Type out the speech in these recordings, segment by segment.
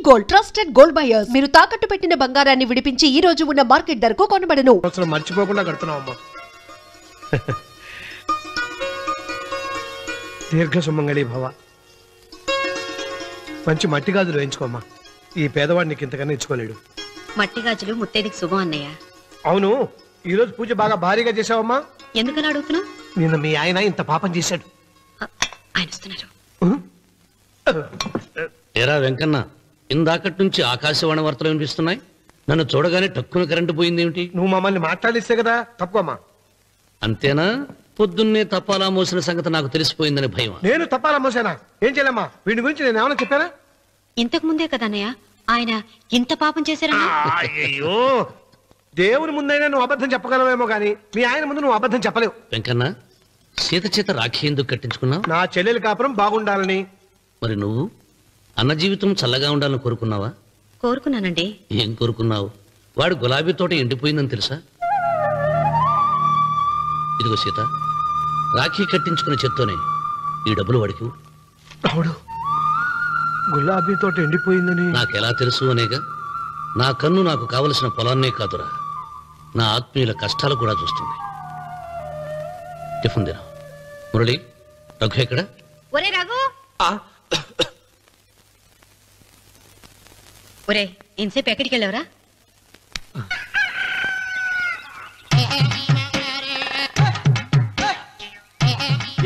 Gold trusted gold buyers. మీరు తాకట్టు పెట్టిన బంగారాన్ని విడిపించి ఈ రోజు ఉన్న మార్కెట్ ధరకు కొనబడను. అసలు మర్చిపోకుండా కడుతున్నావమ్మా. దీర్ఘ సుమంగళి భవ. మంచి మట్టి గాజులు వేయించుకోమ్మా. ఈ పేదవాడు నీకు ఇంతకన్నా ఇచ్చుకోలేడు. మట్టి గాజులు ముత్తేదికి శుభం అన్నయ్య. అవును, ఈ రోజు పూజ బాగా భారీగా చేసావమ్మా. ఎందుకలా అడుగుతున్నావు? నిన్న మీ ఆయన ఇంత పాపం చేశాడు. ఆయన వస్తున్నారు. ఏరా వెంకన్న, ఇందాకటి నుంచి ఆకాశవాణి వార్తలు వినిపిస్తున్నాయి. నన్ను చూడగానే టక్కున కరెంటు పోయిందేమిటి? నువ్వు మమ్మల్ని మాట్లాడిస్తే కదా. తప్పుకోమ్మా. అంతేనా? పొద్దున్నే తప్పాలా మోసిన సంగతి నాకు తెలిసిపోయిందని భయం. నేను తప్పాలా మోసానా? ఏం చేయలేమ్మా. వీడి గురించి నేను ఏమైనా చెప్పానా? ఇంతకు ముందే కదా అన్నయ్య ఆయన ఇంత పాపం చేశారని. అయ్యో, దేవుని ముందైనా నువ్వు అబద్ధం చెప్పగలవేమో గానీ మీ ఆయన ముందు నువ్వు అబద్ధం చెప్పలేవు. వెంకన్న, సీత చేత రాఖీ ఎందుకు కట్టించుకున్నావు? నా చెల్లెలి కాపురం బాగుండాలని. మరి నువ్వు అన్న జీవితం చల్లగా ఉండాలని కోరుకున్నావా? కోరుకున్నానండి. ఏం కోరుకున్నావు? వాడు గులాబీ తోట ఎండిపోయిందని తెలుసా? ఇదిగో సీత, రాఖీ కట్టించుకున్న చేత్తోనే ఈ డబ్బులు వాడికి. రావుడు, గులాబీ తోట ఎండిపోయిందని నాకెలా తెలుసు అనేగా. నా కన్ను నాకు కావలసిన పొలాన్నే కాదురా, నా ఆత్మీయుల కష్టాలు కూడా చూస్తుంది. టిఫిన్ తిన. మురళి, రఘు ఎక్కడ? ఒరే రఘు, ఒరే ఇంతసేపు ఎక్కడికి వెళ్ళవరా?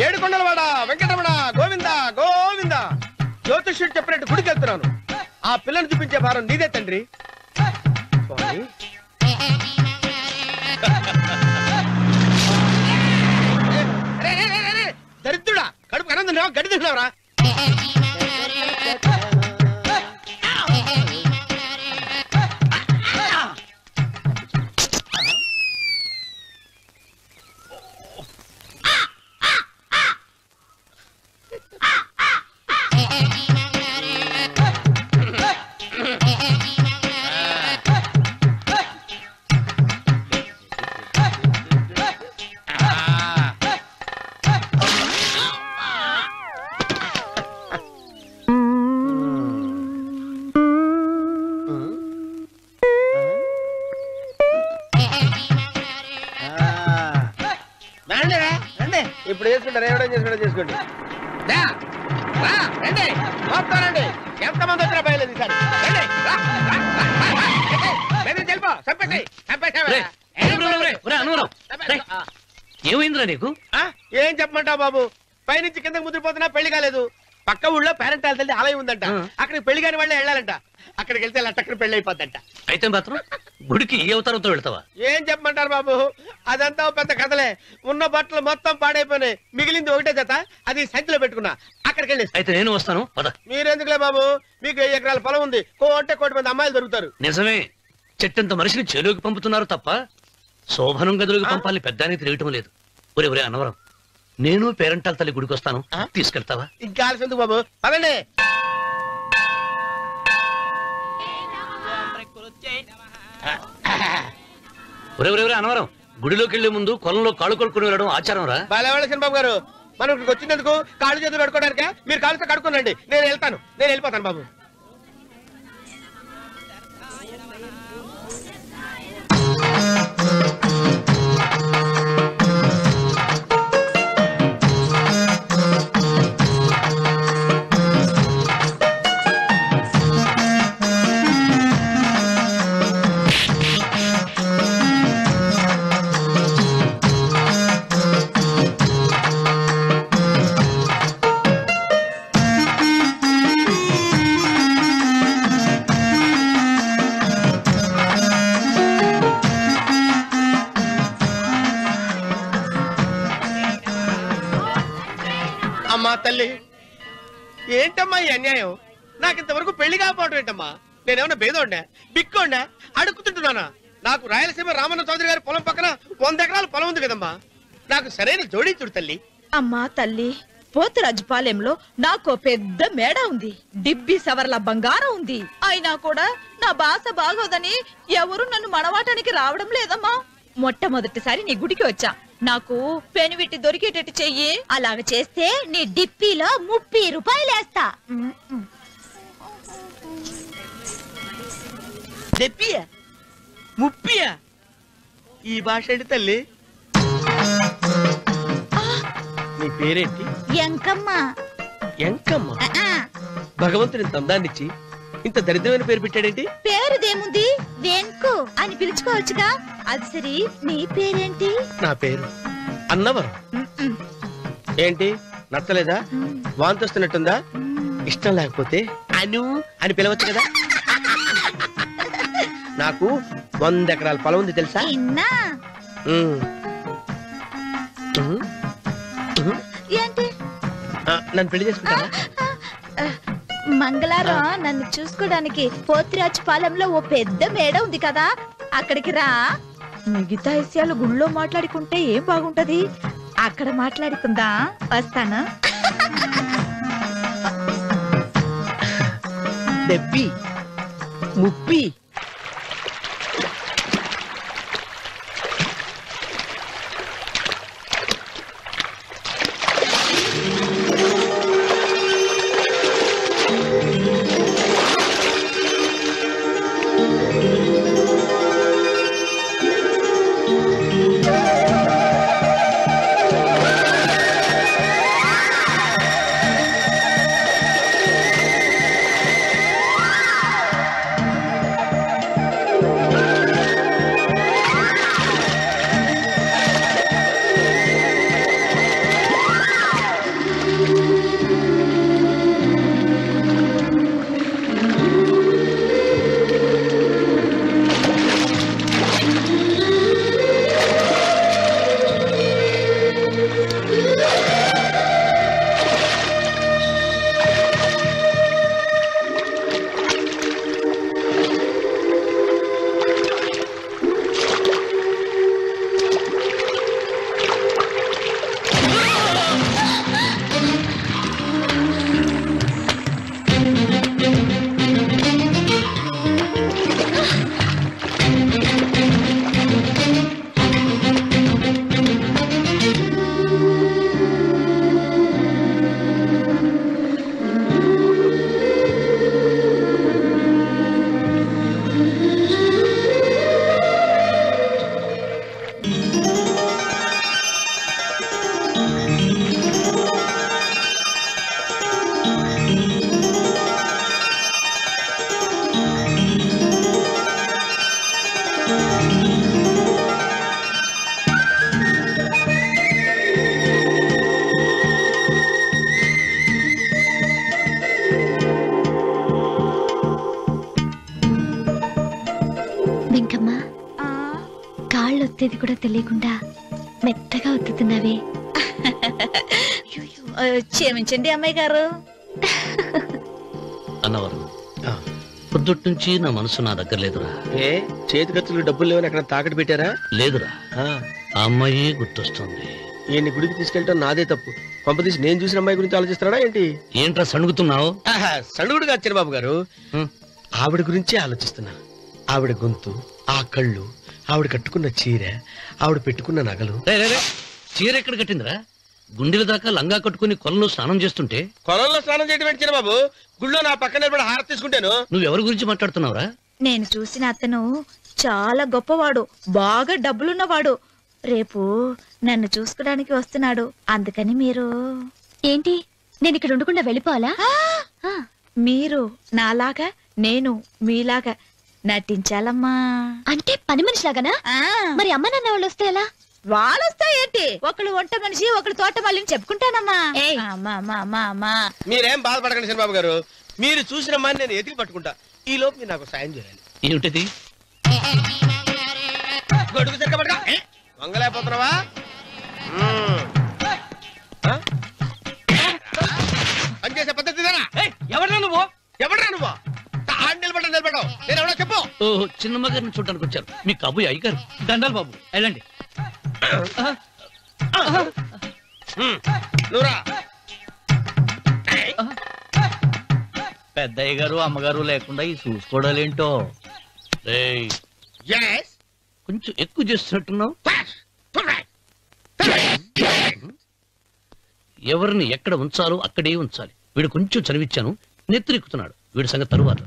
ఏడుకొండలవాడ వెంకటరమణ గోవింద గోవింద. జ్యోతిష్యుడు చెప్పినట్టు గుడికి వెళ్తున్నాను. ఆ పిల్లని చూపించే భారం నీదే తండ్రి. దరిద్రుడా, కడుపు అన్నం తిన్నావా, గడి తిన్నావరా? ఇప్పుడు వేసుకుంటారు, ఏవడం చేసుకోండి చేసుకోండి. రండి, ఎంతమంది వచ్చినా బయలుదేరి ఏమైందిరా నీకు? ఏం చెప్పమంటావు బాబు? పైనుంచి కిందకి ముద్రపోతున్నా పెళ్లి కాలేదు. పక్క ఊళ్ళో పేరెంటాల తల్లి ఆలయం ఉందంట. అక్కడికి పెళ్లి కాని వాళ్ళే వెళ్ళాలంట. అక్కడికి వెళ్తే లట్టక్కన పెళ్లి అయిపోద్దంట. అయితే మాత్రం గుడికి ఏ అవతారంతో వెళ్తావా? ఏం చెప్పమంటారు బాబు, అదంతా పెద్ద కథలే. ఉన్న బట్టలు మొత్తం పాడైపోయినాయి. మిగిలింది ఒకటే జత, అది సంచిలో పెట్టుకున్నా. అక్కడికి వెళ్ళి అయితే నేను వస్తాను. మీరెందుకులే బాబు, మీకు 10 ఎకరాల పొలం ఉంది. కోటి మంది అమ్మాయిలు దొరుకుతారు. నిజమే, చెట్టంత మనిషిని చెరువుకి పంపుతున్నారు తప్ప శోభనం గదులకు పంపాలని పెద్దానికి తెలియటం లేదు. ఒరే ఒరే అన్నవరం, నేను పేరెంటాల తల్లి గుడికి వస్తాను, తీసుకెళ్తావా? ఇంకా ఆలస్యం బాబు, పదండి. ఒరే ఒరే ఒరే అన్నవరం, గుడిలోకి వెళ్లే ముందు కొలంలో కాళ్ళు కొడుకుని వెళ్ళడం ఆచారం రా. బాలేవాళ్ళ బాబు గారు, మనం ఇక్కడికి వచ్చినందుకు కాళ్ళు చేతులు కడుక్కోవడానికే. మీరు కాళ్ళతో కడుక్కోనండి, నేను వెళ్తాను. నేను వెళ్ళిపోతాను బాబు. అమ్మా తల్లి, ఏంటమ్మా ఈ అన్యాయం? నాకింతవరకు పెళ్లి కాకపోవడం ఏంటమ్మా? నేనేమన్నా బేదోండా, బిక్కోండా, అడుగుతుంటున్నానా? నాకు రాయలసీమ రామన్న చౌదరి గారి పొలం పక్కన 100 ఎకరాల పొలం ఉంది కదమ్మా. నాకు సరైన జోడీ చూడు తల్లి. అమ్మా తల్లి, పోతురాజుపాలెంలో నాకు పెద్ద మేడ ఉంది. డిబ్బి సవర్ల బంగారం ఉంది. అయినా కూడా నా భాష బాగోదని ఎవరు నన్ను మనవాటానికి రావడం లేదమ్మా. మొట్టమొదటిసారి నీ గుడికి వచ్చా. నాకు పెనువిట్టి దొరికేటట్టు చెయ్యి. అలాగ చేస్తే నీ డిప్పిలో 30 రూపాయలు వేస్తా. దెప్పియా ముప్పియా ఈ భాష ఏంటి తల్లి? నీ పేరేంటి? ఎంకమ్మ. ఎంకమ్మ. భగవంతుని ఇంత అందాన్నిచ్చి ఇంత దరిద్రమైన పేరు పెట్టాడేంటి? పేరుదేముంది, వెంకు అని పిలుచుకోవచ్చుగా. అది సరి, నీ పేరేంటి? నా పేరు అన్నవరం. ఏంటి నచ్చలేదా? వాంతి వస్తున్నట్టుందా? ఇష్టం లేకపోతే అను అని పిలవచ్చు కదా. నాకు 100 ఎకరాల పొలం ఉంది తెలుసా? ఏంటి? నన్ను పెళ్లి చేసుకుంటావా? మంగళారం నన్ను చూసుకోవడానికి పోతిరాజు పాలెంలో ఓ పెద్ద మేడ ఉంది కదా, అక్కడికి రా. మిగతా విషయాలు గుళ్ళో మాట్లాడుకుంటే ఏం బాగుంటది, అక్కడ మాట్లాడుకుందా. వస్తాను. దెబ్బి ముప్పి. ఒత్తేది కూడా తెలియకుండా మెత్తగా ఒత్తుతున్నావే. క్షమించండి అమ్మాయి గారు. అన్నవరం, పొద్దుటి నుంచి నా మనసు నా దగ్గర లేదురా. ఏ చేతి ఖర్చులు డబ్బులు లేవని అక్కడ తాకట్టు పెట్టారా? లేదురా, ఆ అమ్మాయి గుర్తొస్తుంది. ఈయన్ని గుడికి తీసుకెళ్ళటం నాదే తప్పు. పంపదీసి నేను చూసిన అమ్మాయి గురించి ఆలోచిస్తున్నాడా ఏంటి? ఏంట్రా సణుగుతున్నావు? సణుగుడుగా చిన్నబాబు గారు, ఆవిడ గురించే ఆలోచిస్తున్నా. ఆవిడ గొంతు, ఆ కళ్ళు, ఆవిడ కట్టుకున్న చీర, ఆవిడ పెట్టుకున్న నగలు. చీర ఎక్కడ కట్టిందిరా? గుండెల దాకా లంగా కట్టుకుని కొలంలో స్నానం చేస్తుంటే. కొలంలో స్నానం చేయడం ఏంటి చిన్నబాబు? గుళ్ళో నా పక్కన నిలబడి హారతి తీసుకుంటాను. నువ్వెవరి గురించి మాట్లాడుతున్నావురా? నేను చూసిన అతను చాలా గొప్పవాడు, బాగా డబ్బులున్నవాడు. రేపు నన్ను చూసుకోవడానికి వస్తున్నాడు. అందుకని మీరు ఏంటి, నేను ఇక్కడ ఉండకుండా వెళ్ళిపోవాలా? మీరు నాలాగా, నేను మీలాగా నటించాలమ్మా. అంటే పని మనిషిలాగానా? మరి అమ్మ నాన్న వాళ్ళు వస్తే ఎలా? వాళ్ళొస్తా ఏంటి, ఒకళ్ళు వంట మనిషి, ఒకళ్ళు తోట మళ్ళీ చెప్పుకుంటానమ్మా. మీరేం బాధపడకండి చంద్రబాబు గారు. మీరు చూసిన అమ్మాయిని నేను ఎతికి పట్టుకుంటా. ఈ లోపు మీరు నాకు సాయం చేయాలి. ఏమిటది? గొడుగు తిరగబడరా, వంగలేకపోతున్నావా? పనిచేసే పద్ధతి ఎవరా నువ్వు? ఎవడరా నువ్వు? నిలబడ్డావు, నేను ఎవడో చెప్పు. ఓహో, చిన్నమ్మ గారిని చూడడానికి వచ్చారు. మీ కబుయ్య అయ్యగారు. దండాలు బాబు, వెళ్ళండి. పెద్దయ్య గారు అమ్మగారు లేకుండా ఈ చూసుకోవడాలేంటో. కొంచెం ఎక్కువ చేస్తున్నట్టున్నావు. ఎవరిని ఎక్కడ ఉంచాలో అక్కడే ఉంచాలి. వీడు కొంచెం చదివిచ్చాను, నెత్తిరెక్కుతున్నాడు. వీడి సంగతి తరువాత.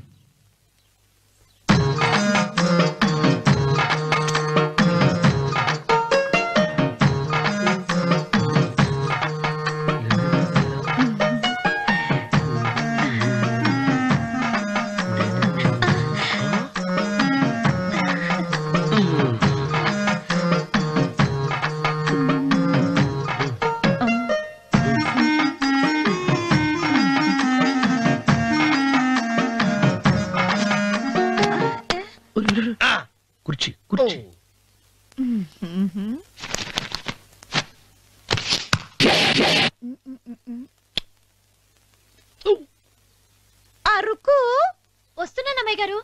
ఆ, కుర్చీ ఓ. కుర్చీ అరుకు వస్తున్నాను అమ్మాయి గారు.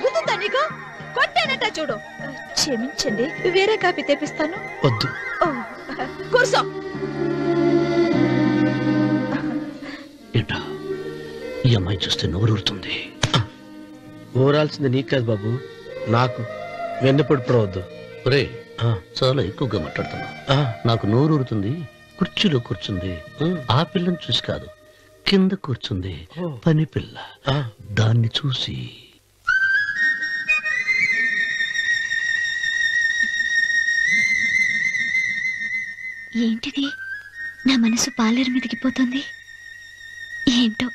గుద్దుతా నీకు? కొట్టానట చూడు. క్షమించండి, వేరే కాపీ తెప్పిస్తాను. వద్దు. ఓ, కూర్చో. ఏంటా ఈ అమ్మాయి చూస్తే నోరూరుతుంది. ఊరాల్సింది నీకు కాదు బాబు, నాకు. వెన్నెపొడి పడవద్దు. ఒరే చాలా ఎక్కువగా మాట్లాడుతున్నా. నాకు నోరూరుతుంది. కుర్చీలో కూర్చుంది. ఆ పిల్లని చూసి కాదు, కింద కూర్చుంది పని పిల్ల. దాన్ని చూసి ఏంటిది? నా మనసు పాలేరు మీదకి పోతుంది. ఏంటో.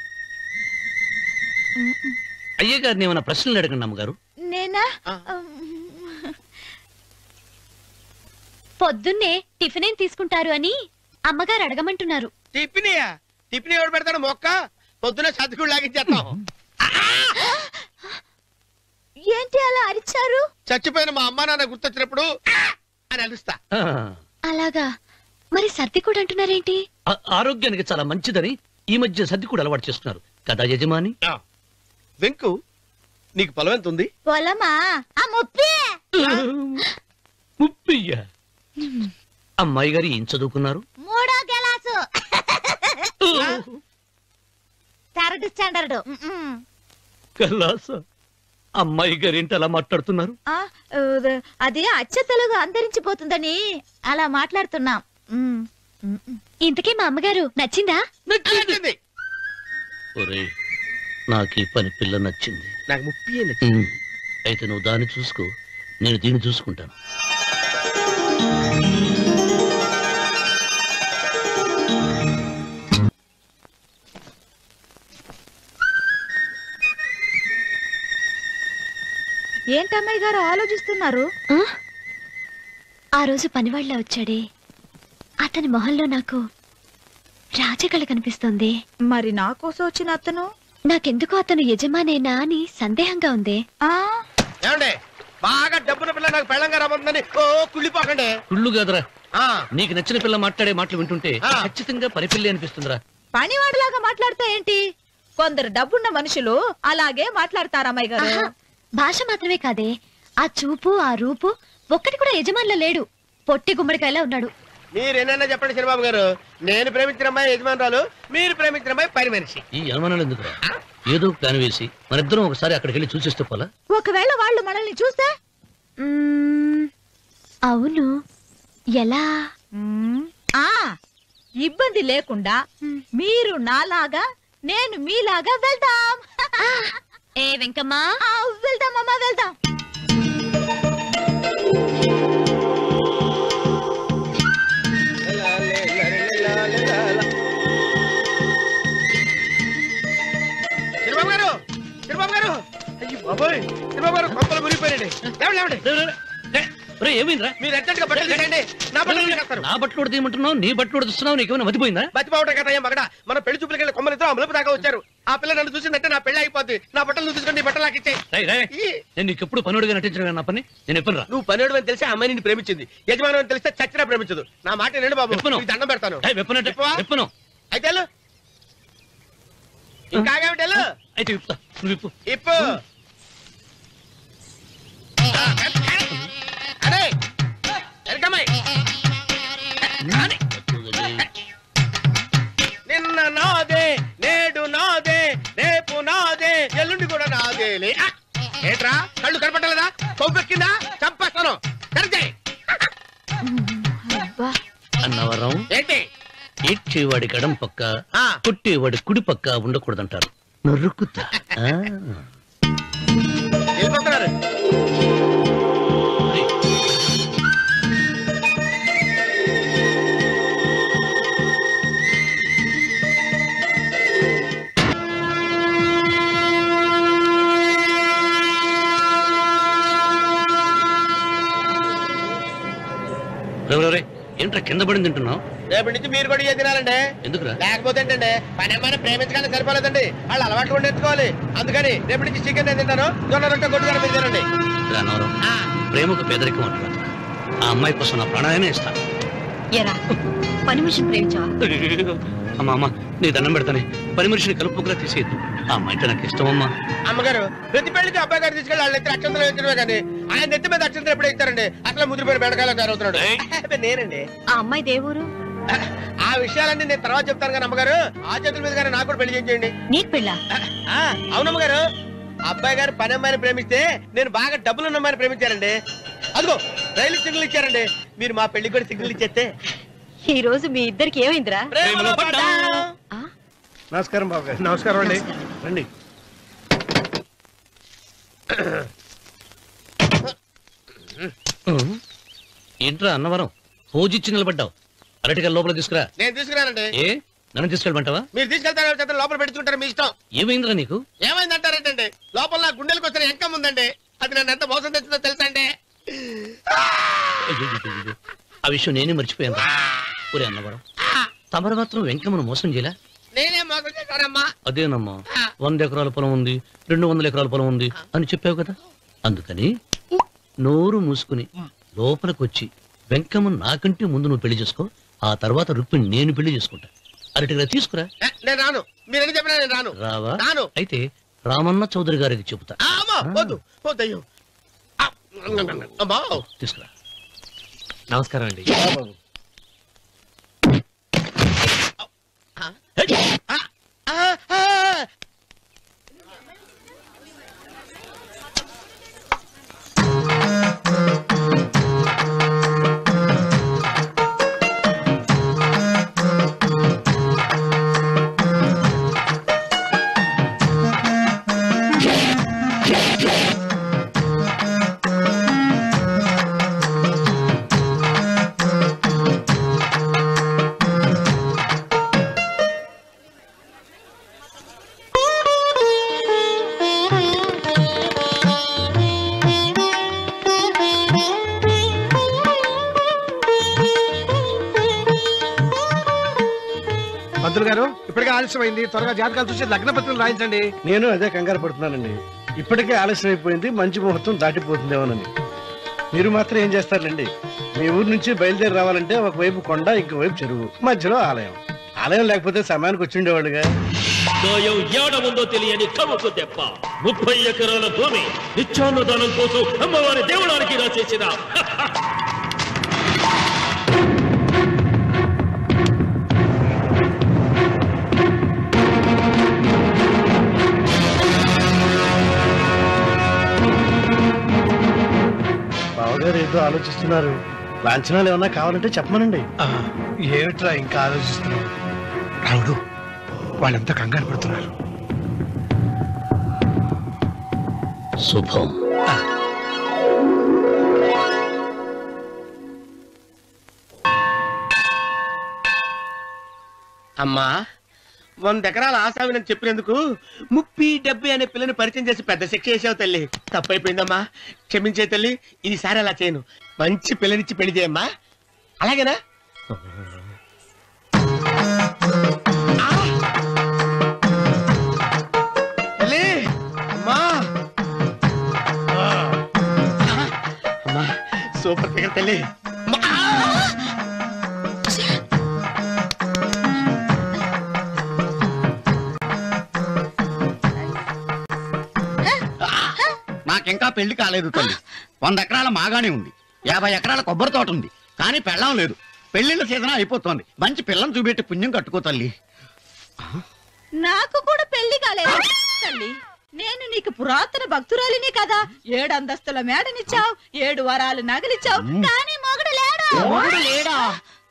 అయ్య గారిని ఏమైనా ప్రశ్నలు అడగండి అమ్మగారు. నేనా? పొద్దున్నే టిఫిన్ ఏం తీసుకుంటారు అని అమ్మగారు అడగమంటున్నారు. టిఫినియా? టిఫిన్ ఎవడు పెడతాడు మొక్క? పొద్దున సతుకుడు లాగించేస్తాం. ఏంటి అలా అరిచారు? చచ్చిపోయిన మా అమ్మ నాన్న గుర్తొచ్చినప్పుడు అని అలుస్తా. అలాగా? మరి సర్ది కూడా అంటున్నారేంటి? ఆరోగ్యానికి చాలా మంచిదని ఈ మధ్య సర్ది కూడా అలవాటు చేస్తున్నారు కదా యజమాని. వెంకు, నీకు పొలం ఎంత ఉంది? పొలమా? ఆ ముప్పి. ముప్పయ్య. అమ్మాయి గారు ఏం చదువుకున్నారు? 3వ క్లాసు, 3rd స్టాండర్డ్. కలాస. అమ్మాయి గారు ఏంటి అలా మాట్లాడుతున్నారు? అది అచ్చ తెలుగు అంతరించిపోతుందని అలా మాట్లాడుతున్నాం. ఇంతకీ మా అమ్మగారు నచ్చిందా? నచ్చింది. ఒరే, నాకు ఈ పని పిల్ల నచ్చింది. నాకు ముప్పి. అయితే నువ్వు దాన్ని చూసుకో, నేను దీన్ని చూసుకుంటాను. ఏంటమ్మాయి గారు ఆలోచిస్తున్నారు? ఆ రోజు పనివాళ్ళ వచ్చాడే, అతని మొహంలో నాకు రాజకళ కనిపిస్తోంది. మరి నా కోసం వచ్చిన అతను? నాకెందుకో అతను యజమానేనా అని సందేహంగా ఉంది. ఏమండి, బాగా డబ్బున పిల్ల నాకు పెళ్ళంగా రాబోతుందని ఓ కుళ్ళిపోకండి. కుళ్ళు కాదురా, ఆ, నీకు నచ్చిన పిల్ల మాట్లాడే మాటలు వింటుంటే ఖచ్చితంగా పనిపిల్లి అనిపిస్తుందిరా. పనివాడిలాగా మాట్లాడతా ఏంటి? కొందరు డబ్బున్న మనుషులు అలాగే మాట్లాడతారు అమ్మాయి గారు. ఆహా, భాష మాత్రమే కాదే, ఆ చూపు ఆ రూపు ఒక్కటి కూడా యజమానిలో లేడు. పొట్టి గుమ్మడికాయలా ఉన్నాడు. మీరేనన్నా చెప్పండి చంద్రబాబు గారు, నేను ప్రేమించిన అమ్మాయి యజమానురాలు, మీరు ప్రేమించిన అమ్మాయి పని మనిషి. ఈ అనుమానాలు ఎందుకురా? ఏదో ప్లాన్ వేసి మనిద్దరం ఒకసారి అక్కడికి వెళ్ళి చూసేస్తే పోలా? ఒకవేళ వాళ్ళు మనల్ని చూస్తే? అవును, ఎలా? ఇబ్బంది లేకుండా మీరు నాలాగా నేను మీలాగా వెళ్దాం. ఏ వెంకమ్మా, వెళ్దామమ్మా, వెళ్దాం. చంద్రబాబు గారు, చంద్రబాబు గారు, అయ్యో బాబోయ్, చంద్రబాబు గారు కొంపలు మునిగిపోయారండి. లేవండి. ఏమైందిరా? మీరు అర్జెంట్ గా బట్టలు తీసేయండి, నా బట్టలు తీసేస్తారు. నా బట్టలు కూడా తీయమంటున్నావు, నీ బట్టలు కూడా తీస్తున్నావు, నీకేమైనా మతిపోయిందా? బతిపావటం కదా ఏం మగడ, మన పెళ్లి చూపులకి వెళ్ళి కొమ్మలిద్దరూ అమలుపు దాకా వచ్చారు. ఆ పిల్ల నన్ను చూసిందంటే నా పెళ్లి అయిపోద్ది. నా బట్టలు తీసుకోండి, బట్టలు నాకు ఇచ్చేయి. నేను నీకు ఎప్పుడు పనుడిగా నటించడం నా పని. నేను ఎప్పుడు రా? నువ్వు పనివాడు అని తెలిసి ఆ అమ్మాయి నిన్ను ప్రేమించింది, యజమాని అని తెలిస్తే చచ్చినా ప్రేమించదు. నా మాట వినండి బాబు, విప్పను. నీకు దండం పెడతాను. విప్పవా? విప్పను. అయితే వెళ్ళు. ఇంకా ఆగేమిటి, వెళ్ళు. అయితే విప్పుతా, నువ్వు విప్పు. ఇప్పు. అరే ఎరకమ్మాయి, నిన్న నాదే, నేడు నాదే, రేపు నాదే, ఎల్లుండి కూడా నాదేలే. ఏంట్రా కళ్ళు కనపట్టలేదా? కొవ్వెక్కిందా? చంపేస్తాను. కరెక్టే. అన్నవరం ఏంటి? ఏడ్చేవాడి గడం పక్క, ఆ. కొట్టేవాడి కుడి పక్క ఉండకూడదంటారు. నరుకుతా. వెళ్ళిపోతున్నారు. ఏంట్రా కింద పడి తింటున్నావు? రేపటి నుంచి మీరు కూడా ఇదే తినాలండి. ఎందుకురా? లేకపోతే ఏంటండి పని అమ్మాయిని ప్రేమించగానే సరిపోలేదండి, వాళ్ళు అలవాటు కూడా నేర్చుకోవాలి. అందుకని రేపటి నుంచి చికెన్ నేను తింటాను, జొన్న రొట్టె కొట్టుకొని మీరు తినండి. రానవరం, ప్రేమకు పేదరికం అంటున్నా. ఆ అమ్మాయి కోసం నా ప్రాణాయనే ఇస్తాను. ఎరా పని మనిషిని ప్రేమించావా? అమ్మా అమ్మ, నీ దండం పెడతానే, పని మనిషిని కలుపుకులా తీసేయద్దు. ఆ అమ్మాయి అంటే నాకు ఇష్టం అమ్మా. అమ్మగారు ప్రతి పెళ్లికి అబ్బాయి గారు తీసుకెళ్ళి వాళ్ళ ఎత్తి అక్షంతలు వేయించడమే కానీ ఆయన నెత్తి మీద అక్షంతలు ఎప్పుడు ఇస్తారండి? అట్లా ముద్రపోయిన బెడకాయలు తయారవుతున్నాడు. నేనండి. ఆ అమ్మాయి దేవురు ఆ విషయాలన్నీ నేను తర్వాత చెప్తాను కానీ అమ్మగారు, ఆ చేతుల మీద గారు నాకు కూడా పెళ్లి చేయండి. నీకు పెళ్ళా? అవునమ్మగారు, అబ్బాయి గారు పని అమ్మాయిని ప్రేమిస్తే నేను బాగా డబ్బులున్న అమ్మాయిని ప్రేమించారండి. అదిగో రైలు సిగ్నల్ ఇచ్చారండి. మీరు మా పెళ్లికి కూడా సిగ్నల్ ఇచ్చేస్తే. ఈ రోజు మీ ఇద్దరికి ఏమైందిరా? నమస్కారం బాబు గారు. నమస్కారం అండి. రండి. ఏంట్రా అన్నవరం, పూజిచ్చి నిలబడ్డావు? అరటిగా లోపల తీసుకురా. నేను తీసుకున్నానండి. ఏ నన్ను తీసుకెళ్ళమంటావా? మీరు తీసుకెళ్తారు, లోపల పెట్టుకుంటారు, మీ ఇష్టం. ఏమైందిరా నీకు? ఏమైందంటారేంటండి? లోపల నా గుండెలకు వచ్చిన ఎంకం ఉందండి, అది నన్ను ఎంత మోసం తెచ్చిందో తెలుసా అండి? అయ్యో, ఆ విషయం నేనే మర్చిపోయాను. ఒరే అన్నవరం, తమరు మాత్రం వెంకమ్మను మోసం చేయలే? నేనే మోసం చేశానమ్మా. అదేనమ్మా, 100 ఎకరాల పొలం ఉంది, 200 ఎకరాల పొలం ఉంది అని చెప్పావు కదా. అందుకని నోరు మూసుకుని లోపలికి వచ్చి వెంకమ్మను నాకంటే ముందు నువ్వు పెళ్లి చేసుకో. ఆ తర్వాత రుక్మిణి నేను పెళ్లి చేసుకుంటా. అరటిగా తీసుకురా. నేను రాను, మీరని చెప్పినా నేను రాను. రావా? రాను. అయితే రామన్న చౌదరి గారికి చెబుతా. వద్దు వద్దయ్యో. అమ్మా తీసుకురా. నమస్కారం అండి. పంతులు గారు, ఇప్పటికే ఆలస్యమైంది, త్వరగా జాతకాలు చూసి లగ్న పత్రికలు రాయించండి. నేను అదే కంగారు పడుతున్నానండి. ఇప్పటికే ఆలస్యం అయిపోయింది, మంచి ముహూర్తం దాటిపోతుందేమోనని. మీరు మాత్రం ఏం చేస్తారండి? మీ ఊరు నుంచి బయలుదేరి రావాలంటే ఒకవైపు కొండ, ఇంకోవైపు చెరువు, మధ్యలో ఆలయం. ఆలయం లేకపోతే సమయానికి వచ్చి ఉండేవాళ్ళుగా. ఏడముందో తెలియని కవుకు దెబ్బ 30 ఎకరాల భూమి నిత్యాన్నదానం కోసం అమ్మవారి దేవుడానికి రాసేసిన బావగారు ఏదో ఆలోచిస్తున్నారు. లాంఛనాలు ఏమన్నా కావాలంటే చెప్పమనండి. ఏమిట్రా ఇంకా ఆలోచిస్తున్నావు? రావుడు, వాళ్ళంతా కంగారు పడుతున్నారు. శుభం. అమ్మా, 100 ఎకరాల ఆశావినని చెప్పినందుకు 30-70 అనే పిల్లని పరిచయం చేసి పెద్ద శిక్ష చేసావు తల్లి. తప్పైపోయిందమ్మా, క్షమించే తల్లి. ఈసారి అలా చేయను. మంచి పిల్లనిచ్చి పెళ్లి చేయమ్మా. అలాగేనా? తల్లి, అమ్మా, అమ్మా, సూపర్ ఫిగర్ తల్లి. నాకింకా పెళ్లి కాలేదు తల్లి. 100 ఎకరాల మాగానే ఉంది, 50 ఎకరాల కొబ్బరి తోట ఉంది, కానీ పెళ్ళం లేదు. పెళ్లిళ్ళ సీజన్ అయిపోతుంది. మంచి పిల్లని చూపెట్టి పుణ్యం కట్టుకో తల్లి. నాకు కూడా పెళ్లి కాలేదు తల్లి. నేను నీకు పురాతన భక్తురాలిని కదా. 7 అంతస్తుల మేడనిచ్చావు, 7 వరాలు నగలిచ్చావు, కానీ మొగుడు లేడా?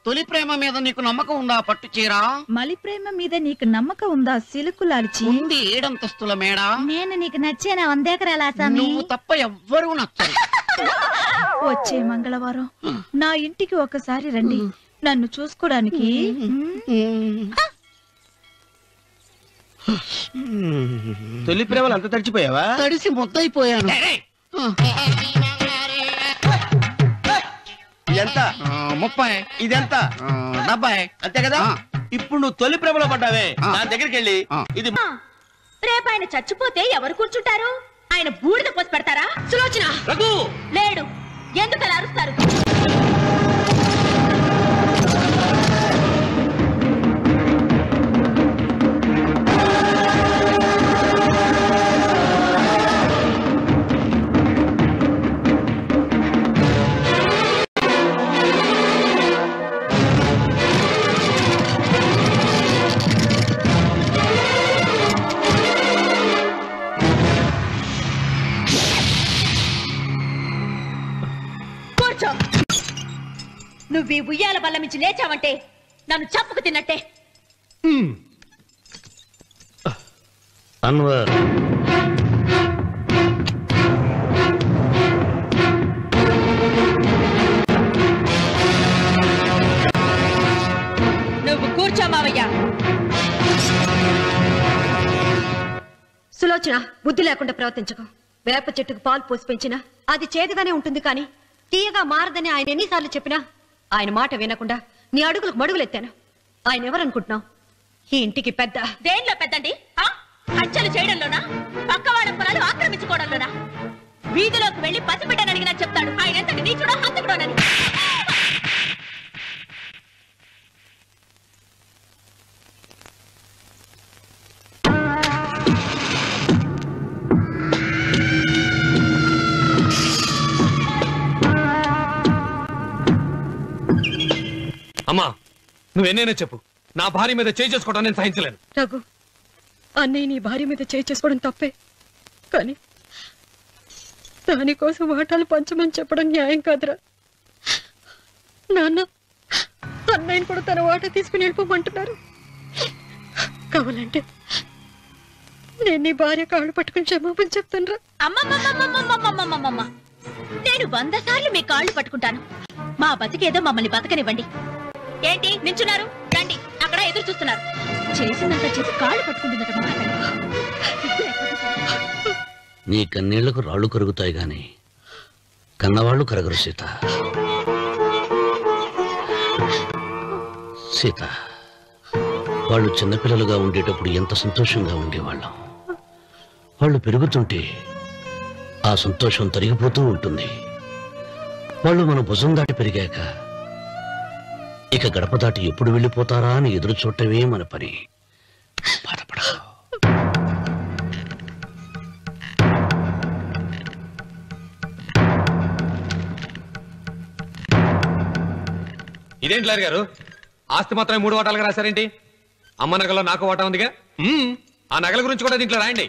తొలి ప్రేమ మీద నీకు నమ్మకం ఉందా పట్టు చీరా? మలి ప్రేమ మీద నీకు నమ్మకం ఉందా సిలుకులాల్చి? ఉంది 7 అంతస్తుల మేడ. నేను నీకు నచ్చేనా 100 ఎకరాల ఆసామి? నువ్వు తప్ప ఎవ్వరూ నచ్చరు. వచ్చే మంగళవారం నా ఇంటికి ఒకసారి రండి, నన్ను చూసుకోడానికి. తొలి ప్రేమలు అంత తడిచిపోయావా? తడిసి ముద్దయిపోయాను. ఎంత? 30. ఇదెంత 70. అంతే కదా ఇప్పుడు నువ్వు తొలి ప్రభలో పడ్డావే నా దగ్గరికి వెళ్ళి ఇది రేపు ఆయన చచ్చిపోతే ఎవరు కూర్చుంటారు? ఆయన బూడిద పోసి పెడతారా? సులోచన రఘు లేడు. ఎందుకు అలా అరుస్తారు? నువ్వు ఈ ఉయ్యాల బల్ల మించి లేచావంటే నన్ను చంపుకు తిన్నట్టే. అన్వర్ నువ్వు కూర్చో మావయ్య. సులోచన, బుద్ధి లేకుండా ప్రవర్తించకు. వేప చెట్టుకు పాలు పోసి పెంచినా అది చేదుగానే ఉంటుంది, కానీ తీయగా మారదని ఆయన ఎన్నిసార్లు చెప్పినా ఆయన మాట వినకుండా నీ అడుగులకు మడుగులెత్తాను. ఆయన ఎవరనుకుంటున్నావు? ఈ ఇంటికి పెద్ద. దేనిలో పెద్దండి? హత్యలు చేయడంలోనా? పక్కవాడ పొలాలు ఆక్రమించుకోవడంలోనా? వీధిలోకి వెళ్లి పసిబిడ్డని అడిగినా చెప్తాడు ఆయన ఎంతటి నీచుడో హంతకుడోనని. అమ్మా, నువ్వెన్నైనా చెప్పు, నా భార్య మీద చేయి చేసుకోవడం నేను సహించలేను. రఘు, అన్నయ్య నీ భార్య మీద చేయి చేసుకోవడం తప్పే, కానీ దానికోసం వాటాలు పంచమని చెప్పడం న్యాయం కాదురా. నాన్న అన్నయ్యని కూడా తన వాటా తీసుకుని వెళ్ళిపోమంటున్నారు. కావాలంటే నేను నీ భార్య కాళ్ళు పట్టుకుని క్షమాపణ చెప్తాను రా. అమ్మమ్మమ్మమ్మమ్మమ్మమ్మమ్మమ్మ, నేను 100 సార్లు మీ కాళ్ళు పట్టుకుంటాను. మా బతికేదో మమ్మల్ని బతకనివ్వండి. ఏంటి నించున్నారు? రండి, అక్కడ ఎదురు చూస్తున్నారు. చేసిందంతా చేసి కాళ్ళు పట్టుకుంటుందట మా నీ కన్నీళ్లకు రాళ్లు కరుగుతాయి గాని కన్నవాళ్లు కరగరు సీత. సీత, వాళ్ళు చిన్నపిల్లలుగా ఉండేటప్పుడు ఎంత సంతోషంగా ఉండేవాళ్ళం. వాళ్ళు పెరుగుతుంటే ఆ సంతోషం తరిగిపోతూ ఉంటుంది. వాళ్ళు మన భుజం దాటి పెరిగాక ఇక గడప దాటి ఎప్పుడు వెళ్ళిపోతారా అని ఎదురు చూడటమే మన పని. బాధపడ. ఇదేంటి లారి గారు, ఆస్తి మాత్రమే 3 వాటాలుగా రాశారేంటి? అమ్మ నగలో నాకు వాటా ఉందిగా, ఆ నగల గురించి కూడా దీంట్లో రాయండి.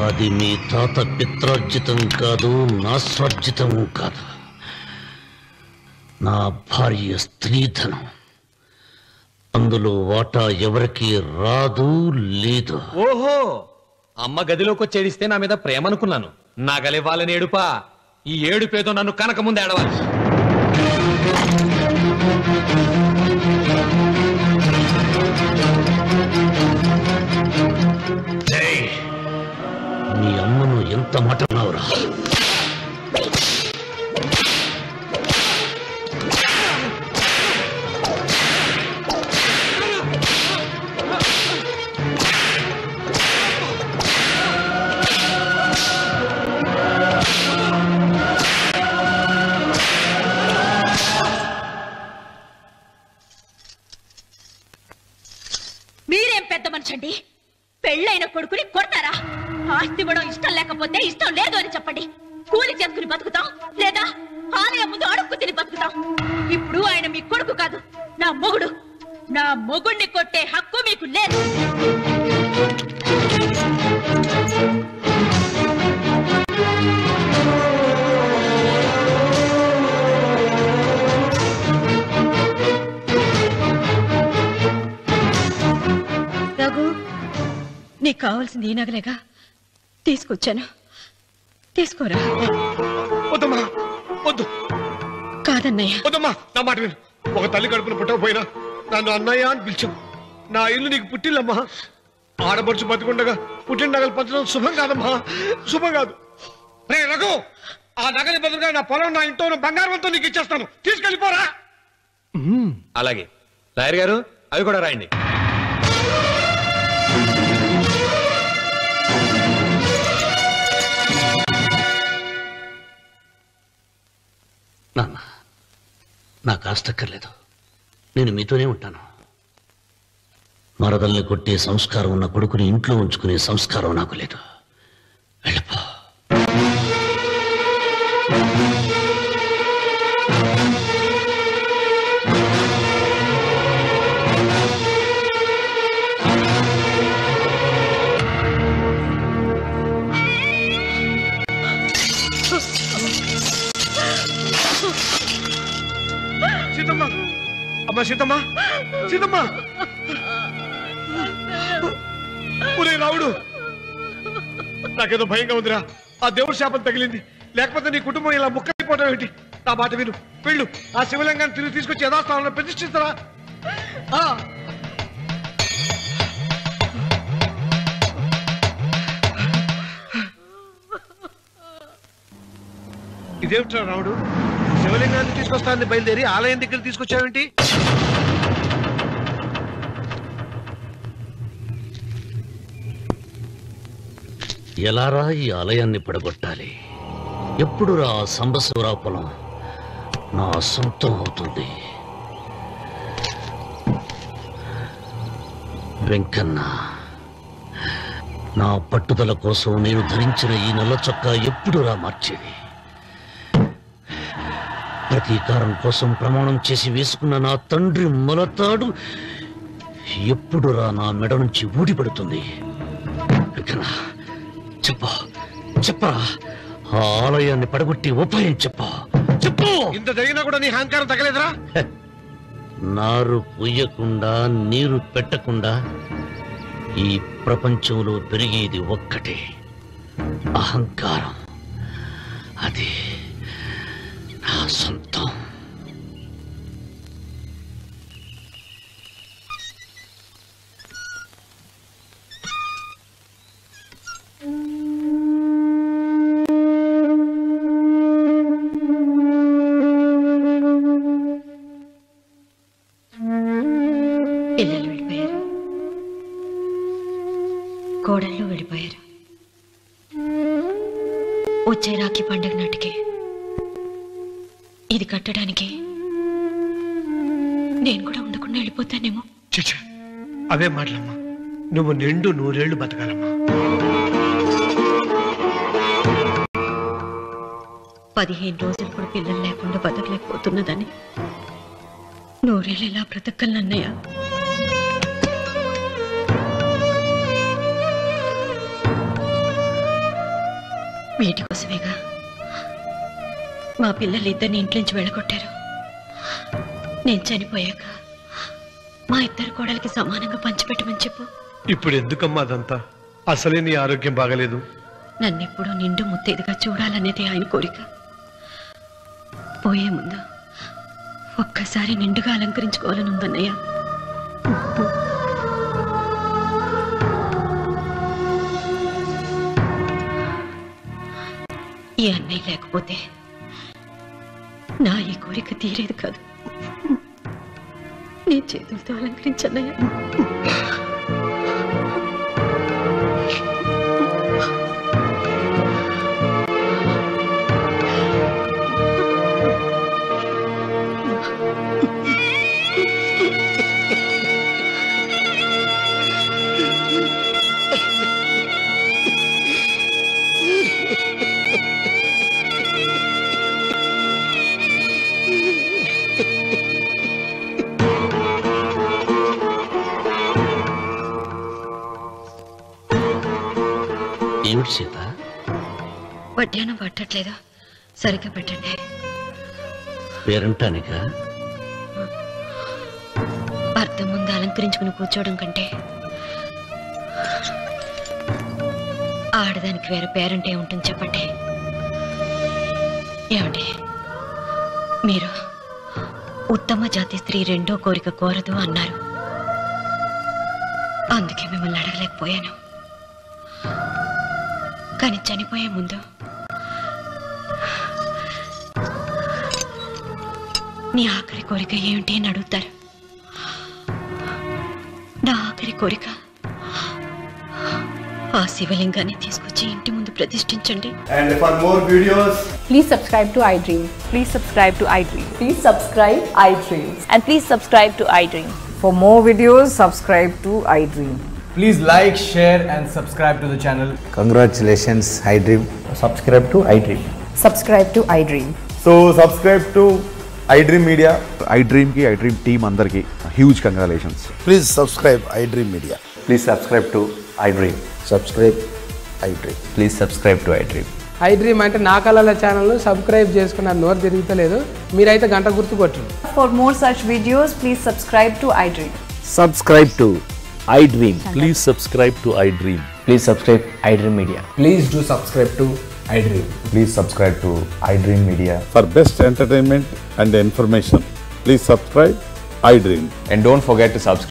అది మీ తాత పిత్రార్జితం కాదు, నా స్వార్జితం కాదు. నా భార్య స్త్రీధనం. అందులో వాటా ఎవరికి రాదు లేదు. ఓహో, అమ్మ గదిలోకి వచ్చేడిస్తే నా మీద ప్రేమ అనుకున్నాను. నగలివ్వాలని ఏడుపా. ఈ ఏడుపేదో నన్ను కనక ముందు ఏడవాలి. నీ అమ్మను ఎంత మాట అన్నావురా? మీరేం పెద్ద మనిషండి? పెళ్ళైన కొడుకుని కొడతారా? ఆస్తి ఇవ్వడం ఇష్టం లేకపోతే ఇష్టం లేదు అని చెప్పండి. కూలి చేసుకుని బతుకుతాం, లేదా ఆలయం ముందు అడుక్కు తిని బతుకుతాం. ఇప్పుడు ఆయన మీ కొడుకు కాదు, నా మొగుడు. నా మొగుడిని కొట్టే హక్కు మీకు లేదు. రఘు, నీకు కావాల్సింది ఈ నగలేగా, తీసుకొచ్చాను, తీసుకోరా. వద్దమ్మా, వద్దు. కాదన్నయ్య. వద్దమ్మా, నా మాట విను. ఒక తల్లి కడుపున పుట్టకపోయినా నన్ను అన్నయ్య అని పిలిచావు. నా ఇల్లు నీకు పుట్టిల్లమ్మా. ఆడపడుచు బతికుండగా పుట్టిన నగలు పంచడం శుభం కాదమ్మా, శుభం కాదు. రే రఘు, ఆ నగని బదులుగా నా పొలం, నా ఇంట్లో ఉన్న బంగారంతో నీకు ఇచ్చేస్తాను, తీసుకెళ్ళిపోరా. అలాగే లాయర్ గారు, అవి కూడా రాయండి. నాన్న, నాకు ఆస్తక్కర్లేదు, నేను మీతోనే ఉంటాను. మరదల్ని కొట్టే సంస్కారం ఉన్న కొడుకుని ఇంట్లో ఉంచుకునే సంస్కారం నాకు లేదు. వెళ్ళిపో. సీతమ్మ, అమ్మ సీతమ్మ, సీతమ్మ. ఒరే రావుడు, నాకేదో భయంగా ఉందిరా. ఆ దేవుడి శాపం తగిలింది, లేకపోతే నీ కుటుంబం ఇలా ముక్కైపోవటం ఏంటి? నా మాట విను, వెళ్ళు. ఆ శివలింగాన్ని తిరిగి తీసుకొచ్చి యథాస్థానంలో ప్రతిష్ఠిస్తారా? ఇదేమిట్రా రావుడు, శివలింగాన్ని తీసుకొస్తానని బయలుదేరి ఆలయం దగ్గర తీసుకొచ్చావేంటి? ఎలారా ఈ ఆలయాన్ని పడగొట్టాలి? ఎప్పుడురా సంబశివరావు పొలం నా సొంతం అవుతుంది? వెంకన్న, నా పట్టుదల కోసం నేను ధరించిన ఈ నల్ల చొక్కా ఎప్పుడురా మార్చేది? ప్రతీకారం కోసం ప్రమాణం చేసి వేసుకున్న నా తండ్రి మొలతాడు ఎప్పుడురా నా మెడ నుంచి ఊడిపడుతుంది? వెంకన్న, చెప్పా చెప్పరా, ఆ ఆలయాన్ని పడగొట్టి ఉపాయం చెప్పా, చెప్పు. ఇంత జరిగినా కూడా నీ అహంకారం తగలేదురా? నారు పుయ్యకుండా నీరు పెట్టకుండా ఈ ప్రపంచంలో పెరిగేది ఒక్కటే, అహంకారం. అది నా సొంతం. పిల్లలు వెళ్ళిపోయారు, కోడళ్ళు వెళ్ళిపోయారు. వచ్చే రాఖీ పండుగ నాటికి ఇది కట్టడానికి నేను కూడా ఉండకుండా వెళ్ళిపోతానేమో. చిచ్చా, అవే మాటలమ్మా. నువ్వు నిండు 100 ఏళ్ళు బతకాలమ్మా. 15 రోజులు కూడా పిల్లలు లేకుండా బతకలేకపోతున్నదని 100 ఏళ్ళు ఎలా బ్రతకలన్నయ్య? వీటి కోసమేగా మా పిల్లలు ఇద్దరిని ఇంట్లోంచి వెళ్ళగొట్టారు. నేను చనిపోయాక మా ఇద్దరు కోడలికి సమానంగా పంచిపెట్టమని చెప్పు. ఇప్పుడు ఎందుకమ్మా అదంతా? అసలే నీ ఆరోగ్యం బాగలేదు. నన్నెప్పుడు నిండు ముత్తేదిగా చూడాలనేది ఆయన కోరిక. పోయే ముందు ఒక్కసారి నిండుగా అలంకరించుకోవాలని ఉందన్నయ్య. ఈ అన్నయ్య లేకపోతే నా ఈ కోరిక తీరేది కాదు. నీ చేతులతో అలంకరించన్నయ్య. ఏమిటి సీత? వడ్డానం పట్టట్లేదు, సరిగ్గా పెట్టండి. పేరంటానిక భర్త ముందు అలంకరించుకుని కూర్చోవడం కంటే ఆడదానికి వేరే పేరంటే ఉంటుంది చెప్పండి. ఏమండి, మీరు ఉత్తమ జాతి స్త్రీ రెండో కోరిక కోరదు అన్నారు. అందుకే మిమ్మల్ని అడగలేకపోయాను. కానీ చనిపోయే ముందు నీ ఆఖరి కోరిక ఏమిటి అని అడుగుతారు. నా ఆఖరి కోరిక ఆ శివలింగాన్ని తీసుకొచ్చి ఇంటి ముందు ప్రతిష్ఠించండి. And for more videos, please subscribe to iDream. Please subscribe to iDream. Please subscribe iDream. And please subscribe to iDream. For more videos, subscribe to iDream. please like, share and subscribe to the channel. Congratulations, iDream. Subscribe to iDream. Subscribe to iDream. So subscribe to iDream Media. iDream ki iDream team andarki huge congratulations. Please subscribe iDream Media. Please subscribe to iDream. Subscribe iDream. Please subscribe to iDream. iDream అంటే నా కళల channel subscribe చేసుకున్న నోరు తిరుగుతలేదు. మీరైతే గంట గుర్తు కొట్టండి. For more such videos, please subscribe to iDream. Subscribe to iDream. Please subscribe to iDream. Please subscribe iDream Media. Please do subscribe to iDream. Please subscribe to iDream Media. For best entertainment and information, please subscribe iDream. And don't forget to subscribe